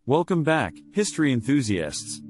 Welcome back, history enthusiasts.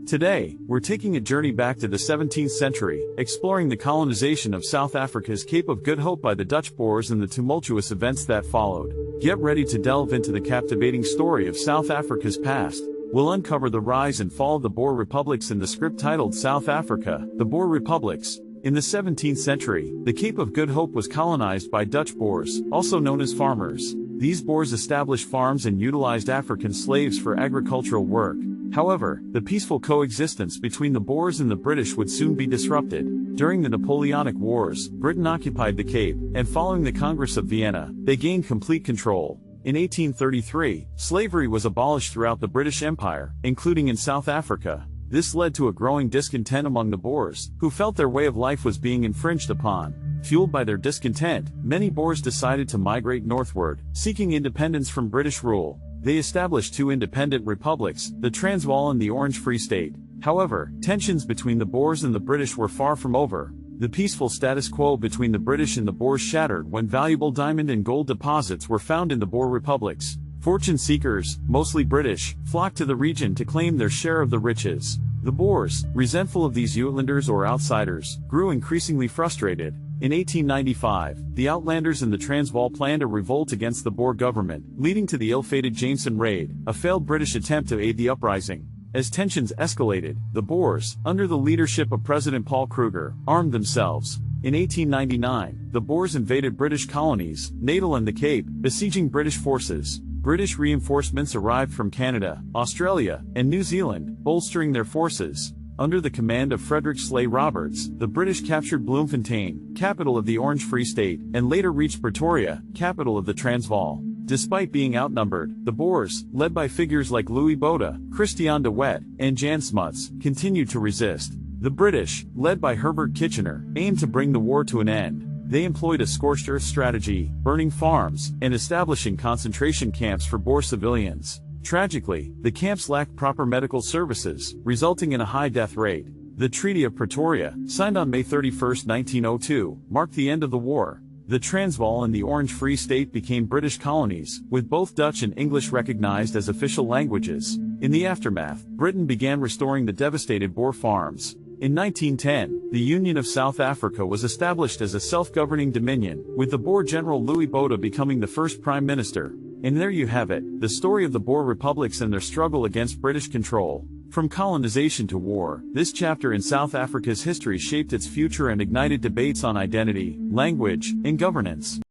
Today, we're taking a journey back to the 17th century, exploring the colonization of South Africa's Cape of Good Hope by the Dutch Boers and the tumultuous events that followed. Get ready to delve into the captivating story of South Africa's past. We'll uncover the rise and fall of the Boer republics in the script titled South Africa, the Boer Republics. In the 17th century, the Cape of Good Hope was colonized by Dutch Boers, also known as farmers. These Boers established farms and utilized African slaves for agricultural work. However, the peaceful coexistence between the Boers and the British would soon be disrupted. During the Napoleonic Wars, Britain occupied the Cape, and following the Congress of Vienna, they gained complete control. In 1833, slavery was abolished throughout the British Empire, including in South Africa. This led to a growing discontent among the Boers, who felt their way of life was being infringed upon. Fueled by their discontent, many Boers decided to migrate northward, seeking independence from British rule. They established two independent republics, the Transvaal and the Orange Free State. However, tensions between the Boers and the British were far from over. The peaceful status quo between the British and the Boers shattered when valuable diamond and gold deposits were found in the Boer republics. Fortune seekers, mostly British, flocked to the region to claim their share of the riches. The Boers, resentful of these Uitlanders or outsiders, grew increasingly frustrated. In 1895, the Outlanders in the Transvaal planned a revolt against the Boer government, leading to the ill-fated Jameson Raid, a failed British attempt to aid the uprising. As tensions escalated, the Boers, under the leadership of President Paul Kruger, armed themselves. In 1899, the Boers invaded British colonies, Natal and the Cape, besieging British forces. British reinforcements arrived from Canada, Australia, and New Zealand, bolstering their forces. Under the command of Frederick Sleigh Roberts, the British captured Bloemfontein, capital of the Orange Free State, and later reached Pretoria, capital of the Transvaal. Despite being outnumbered, the Boers, led by figures like Louis Botha, Christiaan de Wet, and Jan Smuts, continued to resist. The British, led by Herbert Kitchener, aimed to bring the war to an end. They employed a scorched earth strategy, burning farms, and establishing concentration camps for Boer civilians. Tragically, the camps lacked proper medical services, resulting in a high death rate. The Treaty of Pretoria, signed on May 31, 1902, marked the end of the war. The Transvaal and the Orange Free State became British colonies, with both Dutch and English recognized as official languages. In the aftermath, Britain began restoring the devastated Boer farms. In 1910, the Union of South Africa was established as a self-governing dominion, with the Boer General Louis Botha becoming the first Prime Minister. And there you have it, the story of the Boer republics and their struggle against British control. From colonization to war, this chapter in South Africa's history shaped its future and ignited debates on identity, language, and governance.